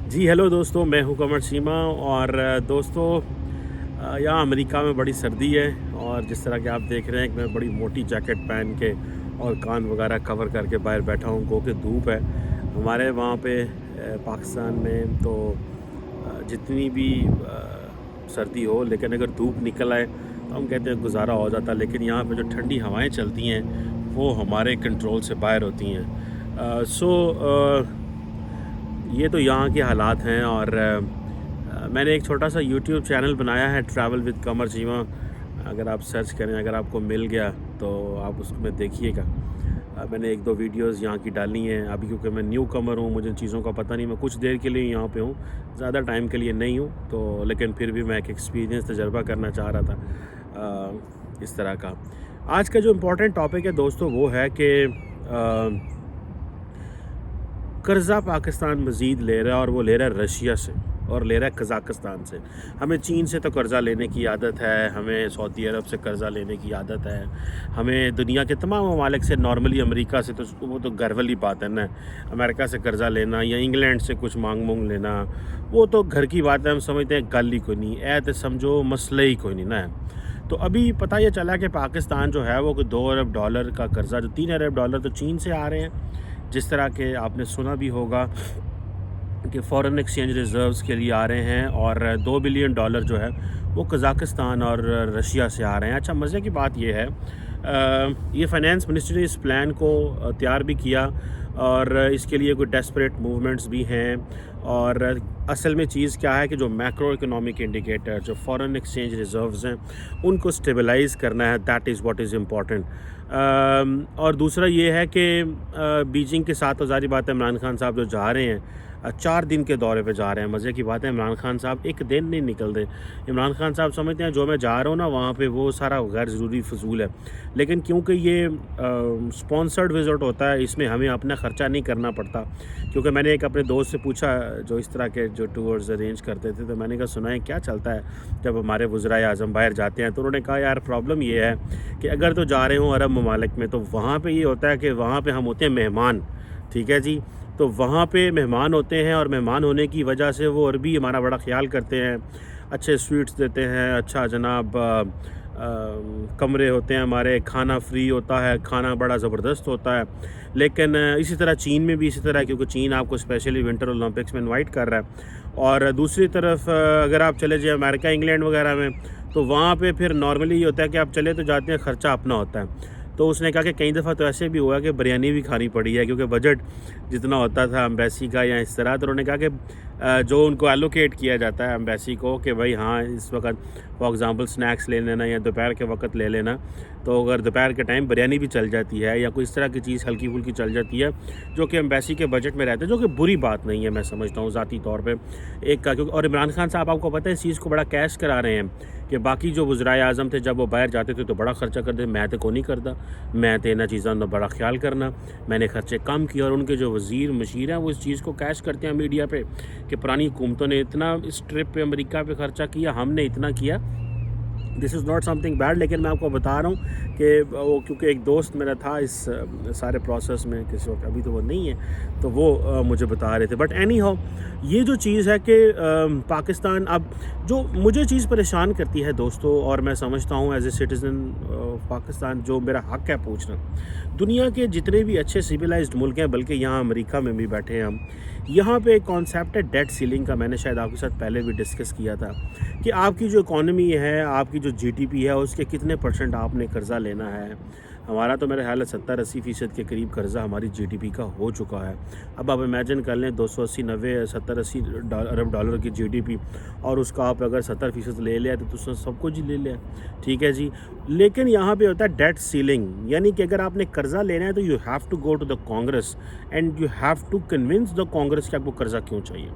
जी hello दोस्तों, मैं हूं कमर सीमा। और दोस्तों, यहाँ अमेरिका में बड़ी सर्दी है। और जिस तरह के आप देख रहे हैं कि मैं बड़ी मोटी जैकेट पहन के और कान वगैरह कवर करके बाहर बैठा हूँ, क्योंकि धूप है हमारे वहाँ पे पाकिस्तान में। तो जितनी भी सर्दी हो, लेकिन अगर धूप निकल आए तो हम कहते हैं गुजारा हो जाता। लेकिन यहाँ पे जो ठंडी हवाएं चलती हैं वो हमारे कंट्रोल से बाहर होती हैं। ये तो यहाँ के हालात हैं। और मैंने एक छोटा सा यूट्यूब चैनल बनाया है, ट्रैवल विद कमर जीवा। अगर आप सर्च करें, अगर आपको मिल गया तो आप उसमें देखिएगा। मैंने एक दो वीडियोस यहाँ की डाली हैं अभी, क्योंकि मैं न्यू कमर हूँ, मुझे चीज़ों का पता नहीं। मैं कुछ देर के लिए यहाँ पे हूँ, ज़्यादा टाइम के लिए नहीं हूँ। तो लेकिन फिर भी मैं एक एक्सपीरियंस तजर्बा करना चाह रहा था इस तरह का। आज का जो इम्पोर्टेंट टॉपिक है दोस्तों, वो है कि कर्ज़ा पाकिस्तान मज़ीद ले रहा है, और वो ले रहा है रशिया से और ले रहा है कज़ाकिस्तान से। हमें चीन से तो कर्ज़ा लेने की आदत है, हमें सऊदी अरब से कर्ज़ा लेने की आदत है, हमें दुनिया के तमाम ममालिक से, नॉर्मली अमेरिका से तो वो तो घर वाली बात है ना। अमेरिका से कर्ज़ा लेना या इंग्लैंड से कुछ मांग लेना, वो तो घर की बात है। हम समझते हैं गल ही कोई नहीं है, तो समझो मसला ही कोई नहीं ना है। तो अभी पता ये चला कि पाकिस्तान जो है वो $2 अरब का कर्ज़ा, जो $3 अरब तो चीन से आ रहे हैं। जिस तरह के आपने सुना भी होगा कि फ़ॉरेन एक्सचेंज रिज़र्व्स के लिए आ रहे हैं, और $2 बिलियन जो है वो कज़ाकिस्तान और रशिया से आ रहे हैं। अच्छा, मज़े की बात यह है, ये फाइनेंस मिनिस्ट्री ने इस प्लान को तैयार भी किया, और इसके लिए कोई डेस्परेट मूवमेंट्स भी हैं। और असल में चीज़ क्या है कि जो मैक्रो इकोनॉमिक इंडिकेटर, जो फॉरेन एक्सचेंज रिज़र्व्स हैं, उनको स्टेबलाइज़ करना है। That is what is important. और दूसरा ये है कि बीजिंग के साथ तो ज़ाहिर बात है, इमरान खान साहब जो जा रहे हैं 4 दिन के दौरे पे जा रहे हैं। मज़े की बात है, इमरान खान साहब एक दिन नहीं निकलते। इमरान खान साहब समझते हैं जो मैं जा रहा हूँ ना वहाँ पे, वो सारा गैर ज़रूरी फजूल है। लेकिन क्योंकि ये स्पॉन्सर्ड विज़िट होता है, इसमें हमें अपना ख़र्चा नहीं करना पड़ता। क्योंकि मैंने एक अपने दोस्त से पूछा जो इस तरह के जो टूर्स अरेंज करते थे, तो मैंने कहा सुना है क्या चलता है जब हमारे वज़राए आज़म बाहर जाते हैं। तो उन्होंने कहा यार प्रॉब्लम ये है कि अगर तो जा रहे हों अरब ममालिक में, तो वहाँ पे ये होता है कि वहाँ पे हम होते हैं मेहमान। ठीक है जी, तो वहाँ पे मेहमान होते हैं, और मेहमान होने की वजह से वो अरबी हमारा बड़ा ख्याल करते हैं, अच्छे स्वीट्स देते हैं, अच्छा जनाब कमरे होते हैं हमारे, खाना फ्री होता है, खाना बड़ा ज़बरदस्त होता है। लेकिन इसी तरह चीन में भी इसी तरह है, क्योंकि चीन आपको स्पेशली विंटर ओलंपिक्स में इनवाइट कर रहा है। और दूसरी तरफ अगर आप चले जाए अमेरिका, इंग्लैंड वगैरह में, तो वहाँ पे फिर नॉर्मली ये होता है कि आप चले तो जाते हैं, ख़र्चा अपना होता है। तो उसने कहा कि कई दफ़ा तो ऐसे भी हुआ कि बिरयानी भी खानी पड़ी है, क्योंकि बजट जितना होता था एम्बेसी का या इस तरह। तो उन्होंने कहा कि जो उनको एलोकेट किया जाता है एम्बेसी को कि भाई हाँ इस वक्त फॉर एग्ज़ाम्पल स्नैक्स ले लेना या दोपहर के वक्त ले लेना, तो अगर दोपहर के टाइम बिरयानी भी चल जाती है या कोई इस तरह की चीज़ हल्की फुल्की चल जाती है जो कि एम्बेसी के बजट में रहता है, जो कि बुरी बात नहीं है मैं समझता हूँ ज़ाती तौर पर एक का। क्योंकि और इमरान खान साहब आपको पता है इस चीज़ को बड़ा कैश करा रहे हैं कि बाकी जो वज़राए आज़म थे जब वो बाहर जाते थे तो बड़ा ख़र्चा करते, मैं तो को नहीं करता, मैं तो इन्होंने चीज़ों का बड़ा ख्याल करना, मैंने खर्चे कम किए। और उनके जो वज़ीर मशीर हैं वो इस चीज़ को कैश करते हैं मीडिया पे कि पुरानी हुकूमतों ने इतना इस ट्रिप पे अमेरिका पे ख़र्चा किया, हमने इतना किया। This is not something bad, लेकिन मैं आपको बता रहा हूँ कि वो क्योंकि एक दोस्त मेरा था इस सारे प्रोसेस में किसी वक्त, अभी तो वो नहीं है, तो वो मुझे बता रहे थे। बट एनी हाउ, ये जो चीज़ है कि पाकिस्तान अब जो मुझे चीज़ परेशान करती है दोस्तों, और मैं समझता हूँ एज ए सिटीज़न पाकिस्तान जो मेरा हक़ है पूछना, दुनिया के जितने भी अच्छे सिविलाइज्ड मुल्क हैं, बल्कि यहाँ अमेरिका में भी बैठे हैं हम, यहाँ पे एक कॉन्सेप्ट है डेट सीलिंग का। मैंने शायद आपके साथ पहले भी डिस्कस किया था कि आपकी जो इकॉनमी है, आपकी जो जीडीपी है, उसके कितने परसेंट आपने कर्ज़ा लेना है। हमारा तो मेरे ख्याल है 70-80% के करीब कर्ज़ा हमारी जीडीपी का हो चुका है। अब आप इमेजिन कर लें 280, 90, 70-80 अरब डॉलर की जीडीपी, और उसका आप अगर 70% ले लिया तो उसने सब कुछ ही ले लिया। ठीक है जी, लेकिन यहाँ पे होता है डेट सीलिंग, यानी कि अगर आपने कर्ज़ा लेना है तो you have to go to the Congress and you have to convince the Congress कि आपको कर्ज़ा क्यों चाहिए।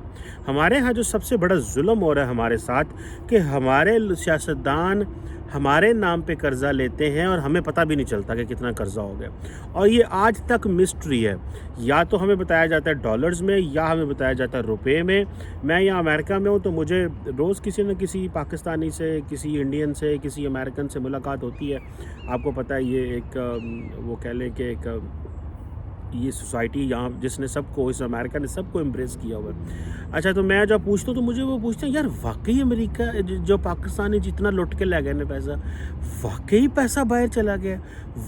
हमारे यहाँ जो सबसे बड़ा जुल्म हो रहा है हमारे साथ कि हमारे सियासतदान हमारे नाम पे कर्ज़ा लेते हैं और हमें पता भी नहीं चलता कि कितना कर्ज़ा हो गया, और ये आज तक मिस्ट्री है। या तो हमें बताया जाता है डॉलर्स में या हमें बताया जाता है रुपए में। मैं यहाँ अमेरिका में हूँ तो मुझे रोज़ किसी न किसी पाकिस्तानी से, किसी इंडियन से, किसी अमेरिकन से मुलाकात होती है। आपको पता है ये एक वो कह लें कि एक ये सोसाइटी यहाँ जिसने सबको, इस अमेरिका ने सबको एम्ब्रेस किया हुआ है। अच्छा, तो मैं जब पूछता हूँ तो मुझे वो पूछते हैं, यार वाकई अमेरिका जो पाकिस्तान ने जितना लुट के ले गए ने पैसा, वाकई पैसा बाहर चला गया,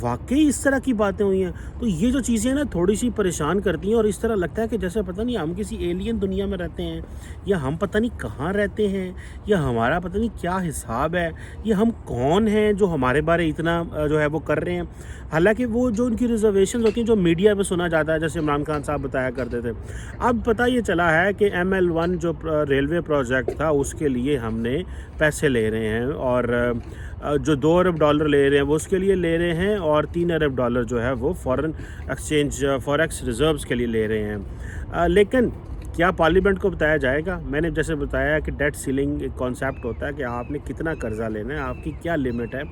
वाकई इस तरह की बातें हुई हैं। तो ये जो चीज़ें ना थोड़ी सी परेशान करती हैं और इस तरह लगता है कि जैसे पता नहीं हम किसी एलियन दुनिया में रहते हैं, या हम पता नहीं कहाँ रहते हैं, या हमारा पता नहीं क्या हिसाब है, या हम कौन हैं जो हमारे बारे इतना जो है वो कर रहे हैं। हालांकि वो जो उनकी रिजर्वेशन होती हैं जो मीडिया में सुना जाता है, जैसे इमरान खान साहब बताया करते थे, अब पता ये चला है कि ML1 जो रेलवे प्रोजेक्ट था उसके लिए हमने पैसे ले रहे हैं, और जो $2 अरब ले रहे हैं वो उसके लिए ले रहे हैं, और $3 अरब जो है वो फॉरेन एक्सचेंज फॉरेक्स रिजर्व्स के लिए ले रहे हैं। लेकिन क्या पार्लियामेंट को बताया जाएगा? मैंने जैसे बताया कि डेट सीलिंग एक कॉन्सेप्ट होता है कि आपने कितना कर्जा लेना है, आपकी क्या लिमिट है।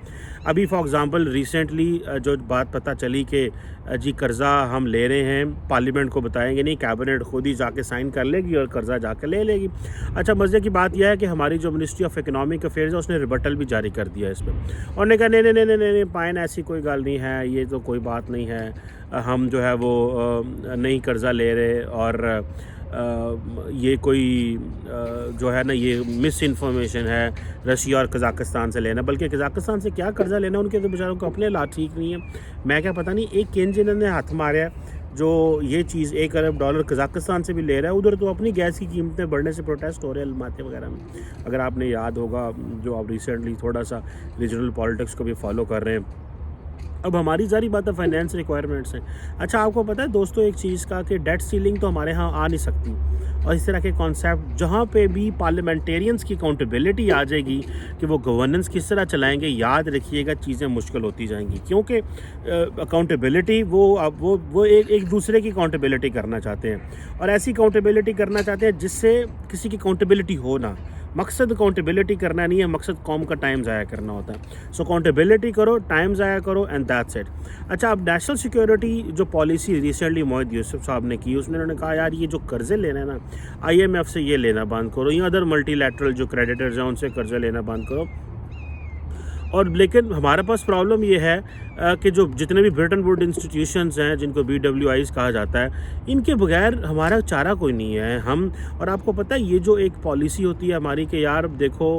अभी फॉर एग्जांपल रिसेंटली जो बात पता चली कि जी कर्जा हम ले रहे हैं, पार्लियामेंट को बताएंगे नहीं, कैबिनेट खुद ही जाके साइन कर लेगी और कर्जा जाके ले लेगी। अच्छा, मज़े की बात यह है कि हमारी जो मिनिस्ट्री ऑफ इकोनॉमिक अफेयर्स है उसने रिबटल भी जारी कर दिया इस पर, और ने कहा नहीं पाइन, ऐसी कोई गल नहीं है, ये तो कोई बात नहीं है, हम जो है वो नहीं कर्जा ले रहे, और ये कोई जो है ना ये मिस इन्फॉर्मेशन है रशिया और कज़ाकिस्तान से लेना। बल्कि कज़ाकिस्तान से क्या कर्जा लेना, उनके तो बेचारों को अपने हालात ठीक नहीं है। मैं क्या पता नहीं एक केंज इन्होंने हाथ मारा है जो ये चीज़ $1 अरब कज़ाकिस्तान से भी ले रहा है। उधर तो अपनी गैस की कीमतें बढ़ने से प्रोटेस्ट हो रहे हैं अलमाती वगैरह में। अगर आपने याद होगा, जो आप रिसेंटली थोड़ा सा रीजनल पॉलिटिक्स को भी फॉलो कर रहे हैं। अब हमारी सारी बात है फाइनेंस रिक्वायरमेंट्स हैं। अच्छा, आपको पता है दोस्तों एक चीज़ का कि डेट सीलिंग तो हमारे यहाँ आ नहीं सकती, और इस तरह के कॉन्सेप्ट जहाँ पे भी पार्लियामेंटेरियंस की अकाउंटेबिलिटी आ जाएगी कि वो गवर्नेंस किस तरह चलाएंगे, याद रखिएगा चीज़ें मुश्किल होती जाएंगी। क्योंकि अकाउंटेबिलिटी वो एक दूसरे की अकाउंटेबिलिटी करना चाहते हैं, और ऐसी अकाउंटेबिलिटी करना चाहते हैं जिससे किसी की अकाउंटेबिलिटी हो ना। मकसद अकाउंटेबिलिटी करना नहीं है, मकसद कौम का टाइम ज़ाया करना होता है। सो अकाउंटेबिलिटी करो, टाइम ज़ाया करो, एंड दैट्स इट। अच्छा, अब नेशनल सिक्योरिटी जो पॉलिसी रिसेंटली मोहित यूसुफ साहब ने की, उसमें उन्होंने कहा यार ये जो कर्जे लेना है ना, IMF से ये लेना बंद करो, या अदर मल्टीलैटरल जो क्रेडिटर्स हैं उनसे कर्जे लेना बंद करो। और लेकिन हमारे पास प्रॉब्लम ये है कि जो जितने भी ब्रिटन वुड इंस्टीट्यूशंस हैं, जिनको BWIs कहा जाता है, इनके बगैर हमारा चारा कोई नहीं है। हम, और आपको पता है ये जो एक पॉलिसी होती है हमारी कि यार देखो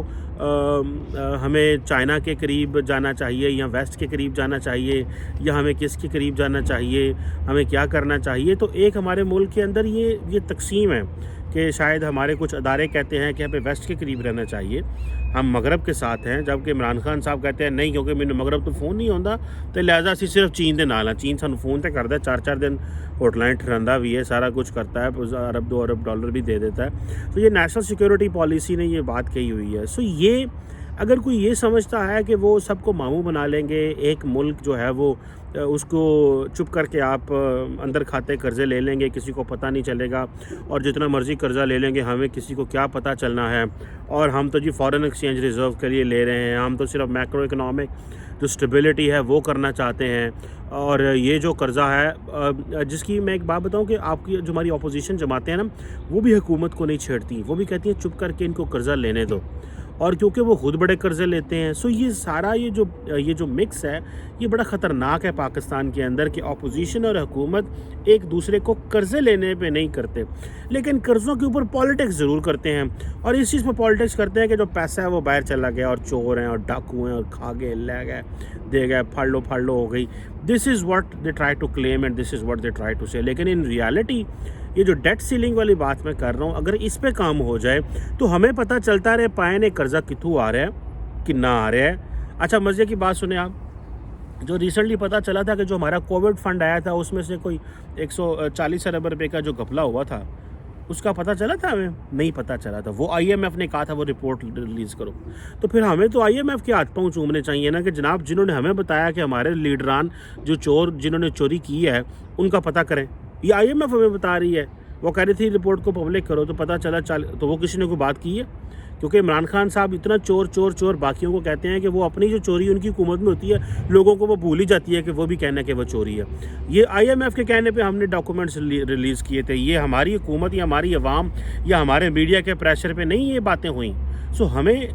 हमें चाइना के करीब जाना चाहिए, या वेस्ट के करीब जाना चाहिए, या हमें किसके करीब जाना चाहिए, हमें क्या करना चाहिए। तो एक हमारे मुल्क के अंदर ये तकसीम है कि शायद हमारे कुछ अदारे कहते हैं कि हमें वेस्ट के करीब रहना चाहिए, हम मगरब के साथ हैं, जबकि इमरान खान साहब कहते हैं नहीं, क्योंकि मैंने मगरब तो फ़ोन नहीं होता, तो लिहाजा असी सिर्फ चीन के नाल, चीन सानू फ़ोन तो करता है, 4-4 दिन होटलाइन ठहरांदा भी है, सारा कुछ करता है, $2 अरब भी दे देता है। तो ये नेशनल सिक्योरिटी पॉलिसी ने ये बात कही हुई है। सो ये अगर कोई ये समझता है कि वो सबको मामू बना लेंगे, एक मुल्क जो है वो उसको चुप करके आप अंदर खाते कर्ज़े ले लेंगे, किसी को पता नहीं चलेगा, और जितना मर्ज़ी कर्ज़ा ले लेंगे, हमें किसी को क्या पता चलना है, और हम तो जी फॉरेन एक्सचेंज रिज़र्व के लिए ले रहे हैं, हम तो सिर्फ मैक्रो इकनॉमिक जो स्टेबिलिटी है वो करना चाहते हैं। और ये जो कर्ज़ा है जिसकी मैं एक बात बताऊं कि आपकी जो हमारी अपोजिशन जमातें हैं ना, वो भी हुकूमत को नहीं छेड़ती, वो भी कहती हैं चुप करके इनको कर्ज़ा लेने दो, और क्योंकि वो खुद बड़े कर्ज़े लेते हैं। सो ये सारा ये जो मिक्स है ये बड़ा ख़तरनाक है पाकिस्तान के अंदर, कि अपोजिशन और हुकूमत एक दूसरे को कर्ज़े लेने पे नहीं करते, लेकिन कर्ज़ों के ऊपर पॉलिटिक्स ज़रूर करते हैं। और इस चीज़ में पॉलिटिक्स करते हैं कि जो पैसा है वो बाहर चला गया, और चोर हैं और डाकू हैं और खा गए, ले गए, दे गए, फाड़ लो हो गई। This is what they try to claim and this is what they try to say. लेकिन इन रियलिटी ये जो डेट सीलिंग वाली बात मैं कर रहा हूँ, अगर इस पे काम हो जाए तो हमें पता चलता रहे पाए ने कर्जा कितों आ रहा है, कितना आ रहा है। अच्छा, मज़े की बात सुने आप, जो रिसेंटली पता चला था कि जो हमारा कोविड फंड आया था उसमें से कोई 140 अरब रुपये का जो घपला हुआ था, उसका पता चला था? हमें नहीं पता चला था। वो IMF ने कहा था वो रिपोर्ट रिलीज़ करो। तो फिर हमें तो IMF के हाथ पाँव चूमने चाहिए ना, कि जनाब जिन्होंने हमें बताया कि हमारे लीडरान जो जिन्होंने चोरी की है उनका पता करें। ये IMF हमें बता रही है, वो कह रही थी रिपोर्ट को पब्लिक करो, तो पता चला तो वो किसी ने कोई बात की है? क्योंकि इमरान खान साहब इतना चोर बाकियों को कहते हैं कि वो अपनी जो चोरी उनकी हुकूमत में होती है, लोगों को वो भूल ही जाती है कि वो भी कहना कि वो चोरी है। ये IMF के कहने पे हमने डॉक्यूमेंट्स रिलीज़ किए थे, ये हमारी हुकूमत या हमारी अवाम या हमारे मीडिया के प्रेशर पे नहीं ये बातें हुई। सो हमें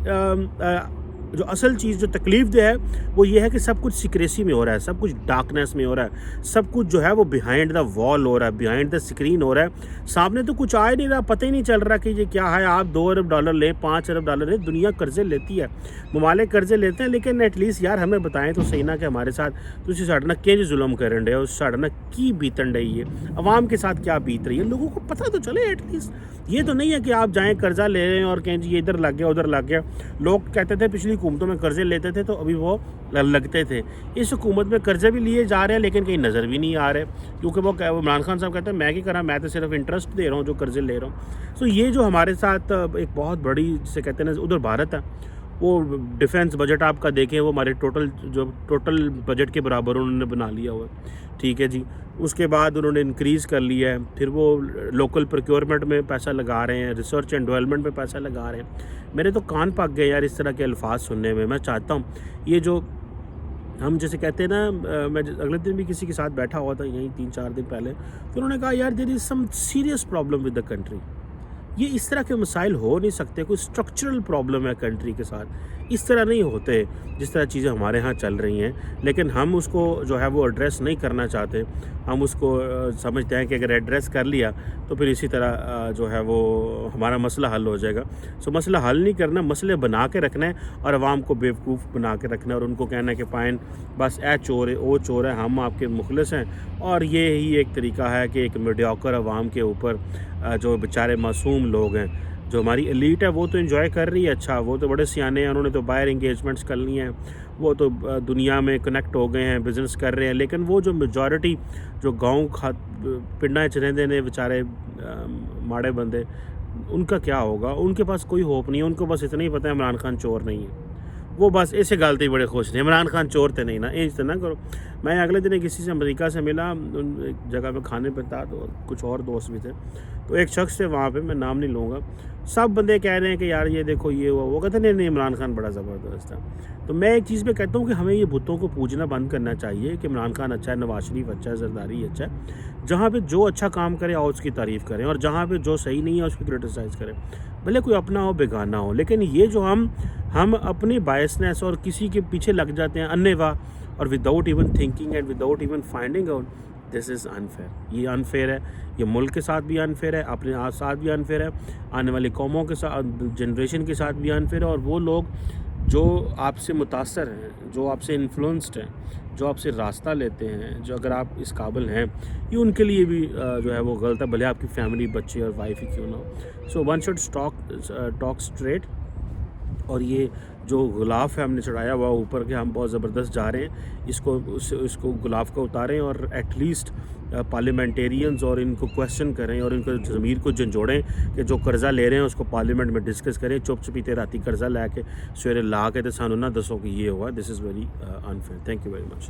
जो असल चीज़ जो तकलीफ दे है वो ये है कि सब कुछ सीक्रेसी में हो रहा है, सब कुछ डार्कनेस में हो रहा है, सब कुछ जो है वो बिहाइंड द वॉल हो रहा है, बिहाइंड द स्क्रीन हो रहा है। सामने तो कुछ आ ही नहीं रहा, पता ही नहीं चल रहा कि ये क्या है। आप $2 अरब लें, $5 अरब लें, दुनिया कर्जे लेती है, ममालिक कर्जे लेते हैं, लेकिन एटलीस्ट यार हमें बताएं तो सही ना कि हमारे साथ तुझे साढ़े ना केंज जुल्म करन रहे हो, साढ़े ना की बीतन रही है, अवाम के साथ क्या बीत रही है, लोगों को पता तो चले एटलीस्ट। ये तो नहीं है कि आप जाएँ कर्जा ले रहे हैं और कहें जी ये इधर लग गया उधर लग गया। लोग कहते थे पिछली हुकूमतों में कर्जे लेते थे तो अभी वो लगते थे। इस हुकूमत में कर्जे भी लिए जा रहे हैं लेकिन कहीं नज़र भी नहीं आ रहे, क्योंकि वो इमरान खान साहब कहते हैं मैं क्या करा, मैं तो सिर्फ इंटरेस्ट दे रहा हूँ जो कर्जे ले रहा हूँ। सो ये जो हमारे साथ एक बहुत बड़ी जिसे कहते हैं ना, उधर भारत है, वो डिफेंस बजट आपका देखें वो हमारे टोटल बजट के बराबर उन्होंने बना लिया हुआ है, ठीक है जी। उसके बाद उन्होंने इंक्रीज़ कर लिया है, फिर वो लोकल प्रोक्योरमेंट में पैसा लगा रहे हैं, रिसर्च एंड डेवलपमेंट में पैसा लगा रहे हैं। मेरे तो कान पक गए यार इस तरह के अल्फाज सुनने में। मैं चाहता हूँ ये जो हम जैसे कहते हैं ना, मैं अगले दिन भी किसी के साथ बैठा हुआ था यहीं 3-4 दिन पहले, तो उन्होंने कहा यार there is some serious problem with the country. ये इस तरह के मसाइल हो नहीं सकते, कोई स्ट्रक्चरल प्रॉब्लम है कंट्री के साथ, इस तरह नहीं होते जिस तरह चीज़ें हमारे यहाँ चल रही हैं। लेकिन हम उसको जो है वो एड्रेस नहीं करना चाहते। हम उसको समझते हैं कि अगर एड्रेस कर लिया तो फिर इसी तरह जो है वो हमारा मसला हल हो जाएगा। सो मसला हल नहीं करना, मसले बना के रखना है और आवाम को बेवकूफ़ बना के रखना है और उनको कहना है कि पाइन बस ए चोर है ओ चोर है, हम आपके मुखलिस हैं। और ये ही एक तरीका है कि एक मीडियोकर आवाम के ऊपर जो बेचारे मासूम लोग हैं, जो हमारी एलीट है वो तो एंजॉय कर रही है, अच्छा वो तो बड़े सियाने हैं, उन्होंने तो बाहर इंगेजमेंट्स कर ली हैं, वो तो दुनिया में कनेक्ट हो गए हैं, बिज़नेस कर रहे हैं। लेकिन वो जो मेजॉरिटी जो गाँव पिंडा च रहंदे ने बेचारे माड़े बंदे, उनका क्या होगा? उनके पास कोई होप नहीं है, उनको बस इतना ही पता है इमरान खान चोर नहीं है। वो बस ऐसे गल ही बड़े खुश थे, इमरान खान चोर थे नहीं ना, इंज तो ना करो। मैं अगले दिन किसी से अमेरिका से मिला, एक जगह पे खाने पे था, तो कुछ और दोस्त भी थे, तो एक शख्स थे वहाँ पे, मैं नाम नहीं लूँगा, सब बंदे कह रहे हैं कि यार ये देखो ये वो कहते नहीं नहीं इमरान खान बड़ा ज़बरदस्त है। तो मैं एक चीज़ पे कहता हूँ कि हमें ये बुतों को पूजना बंद करना चाहिए कि इमरान खान अच्छा है, नवाज शरीफ अच्छा है, जरदारी अच्छा है। जहाँ पे जो अच्छा काम करे आओ उसकी तारीफ़ करें, और जहाँ पे जो सही नहीं है उसकी क्रिटिसाइज़ करें, भले कोई अपना हो बेगाना हो। लेकिन ये जो हम अपनी बायसनेस और किसी के पीछे लग जाते हैं अन्नेवा, और without even thinking and without even finding out, this is unfair. ये अनफेयर है, ये मुल्क के साथ भी अनफेयर है, अपने साथ भी अनफेयर है, आने वाली कौमों के साथ, जनरेशन के साथ भी अनफेयर है। और वो लोग जो आपसे मुतासर हैं, जो आपसे इन्फ्लुएंस्ड हैं, जो आपसे रास्ता लेते हैं, जो अगर आप इस काबिल हैं, ये उनके लिए भी जो है वो गलत है, भले आपकी फैमिली बच्चे और वाइफ ही क्यों ना हो। So one should talk straight. और ये जो गुलाफ है हमने चढ़ाया हुआ ऊपर के, हम बहुत ज़बरदस्त जा रहे हैं, इसको गुलाफ का उतारें और एटलीस्ट पार्लियामेंटेरियंस और इनको क्वेश्चन करें और इनको ज़मीर को झंझोड़ें कि जो कर्ज़ा ले रहे हैं उसको पार्लियामेंट में डिस्कस करें। चुप चपीते राती कर्ज़ा ला के सवेरे ला के तो सानू ना दसो कि ये हुआ। This is very unfair. Thank you very much.